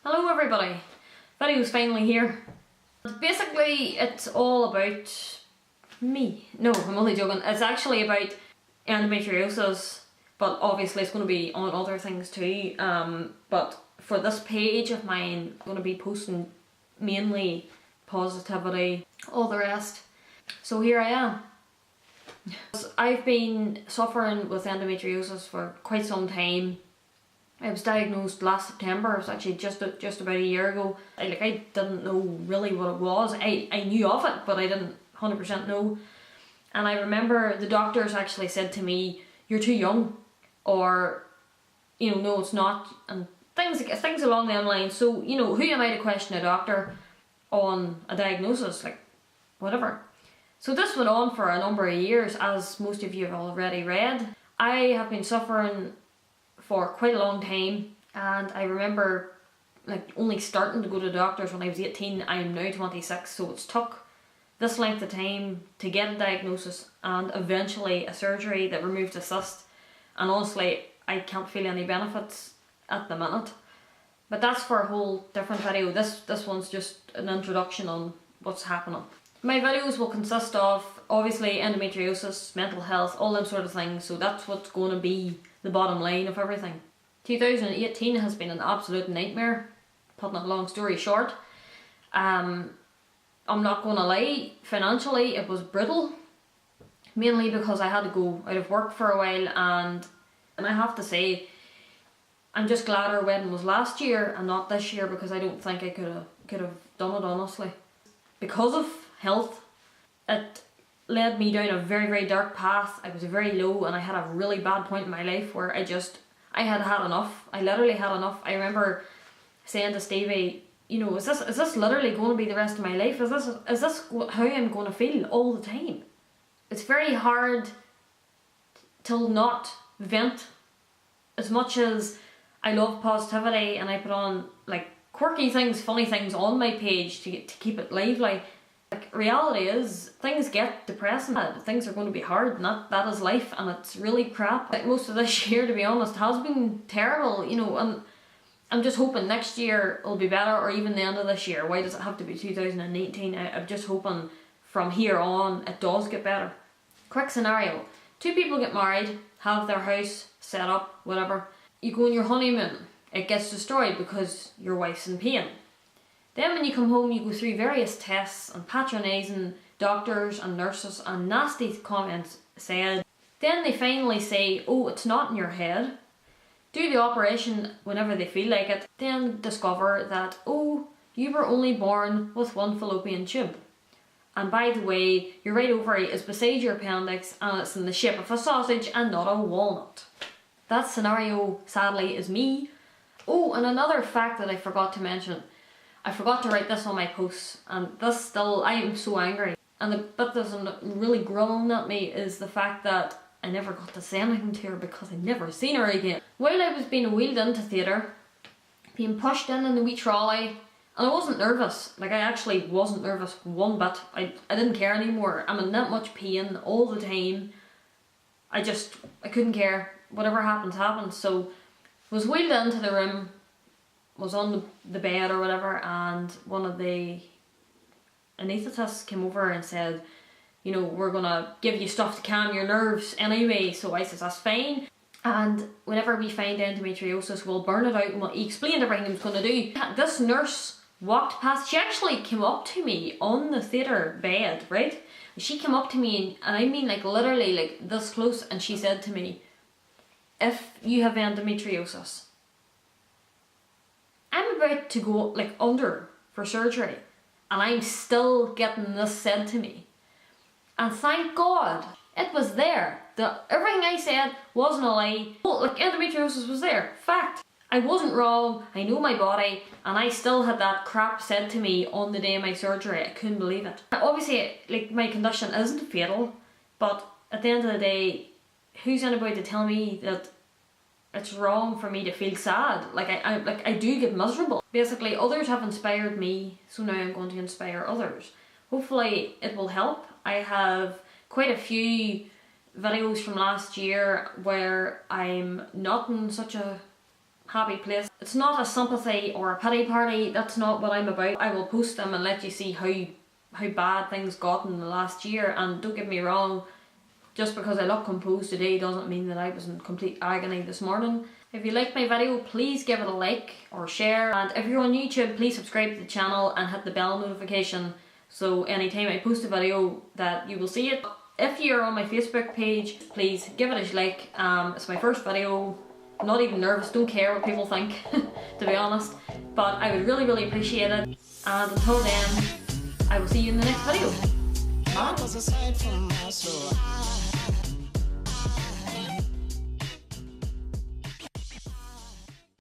Hello everybody, video's finally here. Basically it's all about me. No, I'm only joking. It's actually about endometriosis, but obviously it's going to be on other things too. But for this page of mine, I'm going to be posting mainly positivity, all the rest. So here I am. I've been suffering with endometriosis for quite some time. I was diagnosed last September. It was actually just about a year ago. I didn't know really what it was. I knew of it, but I didn't 100% know. And I remember the doctors actually said to me, "You're too young," or "No, it's not," and things along them lines. So who am I to question a doctor on a diagnosis? Like, whatever. So this went on for a number of years, as most of you have already read. I have been suffering for quite a long time, and I remember only starting to go to doctors when I was 18. I am now 26, so it's took this length of time to get a diagnosis and eventually a surgery that removed a cyst, and honestly I can't feel any benefits at the minute. But that's for a whole different video. This one's just an introduction on what's happening. My videos will consist of obviously endometriosis, mental health, all them sort of things, so that's what's going to be the bottom line of everything. 2018 has been an absolute nightmare, putting a long story short. I'm not going to lie, financially it was brutal, mainly because I had to go out of work for a while, and I have to say I'm just glad our wedding was last year and not this year, because I don't think I could have done it, honestly. Because of health, it led me down a very, very dark path. I was very low, and I had a really bad point in my life where I had enough. I literally had enough. I remember saying to Stevie, is this literally going to be the rest of my life? Is this how I'm going to feel all the time? It's very hard to not vent. As much as I love positivity and I put on quirky things, funny things on my page to keep it lively, reality is things get depressing. Things are going to be hard, and that is life, and it's really crap. Most of this year, to be honest, has been terrible, and I'm just hoping next year will be better, or even the end of this year. Why does it have to be 2018? I'm just hoping from here on it does get better. Quick scenario: 2 people get married, have their house set up, whatever. You go on your honeymoon, it gets destroyed because your wife's in pain. Then when you come home, you go through various tests and patronizing doctors and nurses and nasty comments said. Then they finally say, "Oh, it's not in your head." Do the operation whenever they feel like it. Then discover that, "Oh, you were only born with one fallopian tube. And by the way, your right ovary is beside your appendix and it's in the shape of a sausage and not a walnut." That scenario, sadly, is me. Oh, and another fact that I forgot to mention. I forgot to write this on my posts, and I am so angry. And the bit that's really grumbling at me is the fact that I never got to say anything to her because I never seen her again. While I was being wheeled into theatre, being pushed in the wee trolley, and I wasn't nervous. I actually wasn't nervous one bit. I didn't care anymore. I'm in that much pain all the time. I couldn't care. Whatever happens, happens. So was wheeled into the room, was on the bed or whatever, and one of the anaesthetists came over and said, "We're gonna give you stuff to calm your nerves anyway." So I says, "That's fine. And whenever we find endometriosis, we'll burn it out." And he explained everything he was gonna do. This nurse walked past. She actually came up to me on the theatre bed, right? She came up to me, and I mean literally this close, and she said to me, "If you have endometriosis, I'm about to go under for surgery, and I'm still getting this said to me." And thank God it was there. Everything I said wasn't a lie. Endometriosis was there. Fact. I wasn't wrong. I know my body, and I still had that crap said to me on the day of my surgery. I couldn't believe it. Obviously, my condition isn't fatal, but at the end of the day, who's anybody to tell me that it's wrong for me to feel sad? I do get miserable. Basically, others have inspired me, so now I'm going to inspire others. Hopefully it will help. I have quite a few videos from last year where I'm not in such a happy place. It's not a sympathy or a pity party, that's not what I'm about. I will post them and let you see how bad things got in the last year, and don't get me wrong, just because I look composed today doesn't mean that I was in complete agony this morning. If you liked my video, please give it a like or share, and if you're on YouTube, please subscribe to the channel and hit the bell notification so anytime I post a video that you will see it. If you're on my Facebook page, please give it a like. It's my first video. I'm not even nervous, don't care what people think, to be honest. But I would really, really appreciate it. And until then, I will see you in the next video. Bye.